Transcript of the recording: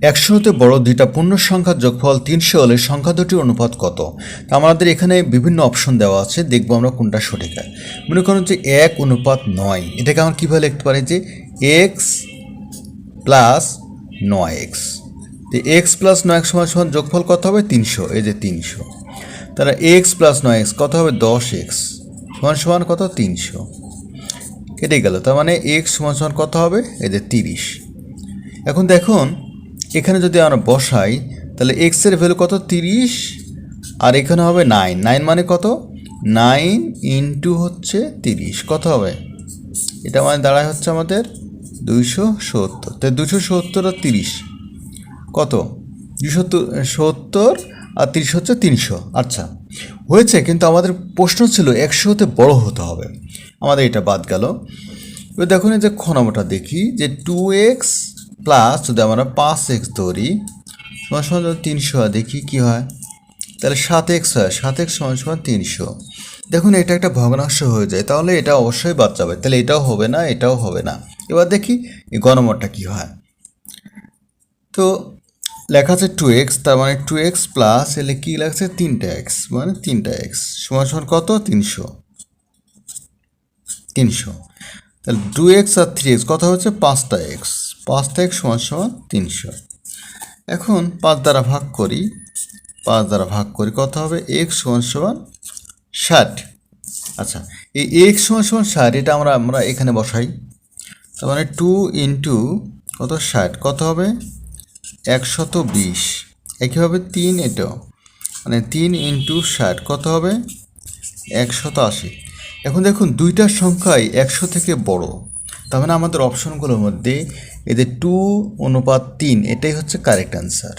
একশো হতে বড় দুইটা পূর্ণ সংখ্যার যোগফল 300 হলে সংখ্যা দুটির অনুপাত কত? তা আমাদের এখানে বিভিন্ন অপশন দেওয়া আছে, দেখবো আমরা কোনটা সঠিক হয়। মনে করুন যে 1:9, এটাকে আমরা কীভাবে লিখতে পারি যে এক্স প্লাস 9x। তো এক্স প্লাস 9x সমান যোগফল কত হবে? 300। এই যে 300, তাহলে এক্স প্লাস 9x কত হবে? 10x সমান কত? 300। কেটে গেল, তার মানে এক্স সমান কত হবে? এই যে 30। এখন দেখুন এখানে যদি আমরা বসাই তাহলে এক্সের ভ্যালু কত? 30, আর এখানে হবে 9। 9 মানে কত? 9 ইন্টু হচ্ছে 30, কত হবে? এটা মানে দাঁড়ায় হচ্ছে আমাদের 270। তাই 270 আর 30 কত? 270 আর 30 হচ্ছে 300। আচ্ছা হয়েছে, কিন্তু আমাদের প্রশ্ন ছিল 100 হতে বড় হতে হবে, আমাদের এটা বাদ গেল। এবার দেখুন এই যে খ নম্বরটা দেখি যে 2x প্লাস যদি আমরা 5x ধরি সমান যদি 300 হয়, দেখি কি হয়। তাহলে 7x হয়, 7x সমান 300। দেখুন এটা একটা ভগ্নাংশ হয়ে যায়, তাহলে এটা অবশ্যই বাদ যাবে, তাহলে এটাও হবে না, এটাও হবে না। এবার দেখি এই গ নম্বরটা কী হয়। তো লেখা আছে 2x, তার মানে 2x প্লাস এলে কী লাগছে? 3x, মানে 3x সমান কত? 300। তাহলে 2x আর 3x কত হচ্ছে? 5x। 5x সমান 300। এখন 5 দ্বারা ভাগ করি, কত হবে? x সমান 60। আচ্ছা এই x সমান 60 এটা আমরা এখানে বসাই, তার মানে 2 ইন্টু কত? 60 কত হবে? 120। একইভাবে 3, এটাও মানে 3 ইন্টু 60 কত হবে? 180। এখন দেখুন দুইটার সংখ্যাই 100 থেকে বড়, তার মানে আমাদের অপশনগুলোর মধ্যে এই যে 2:3 এটাই হচ্ছে কারেক্ট অ্যান্সার।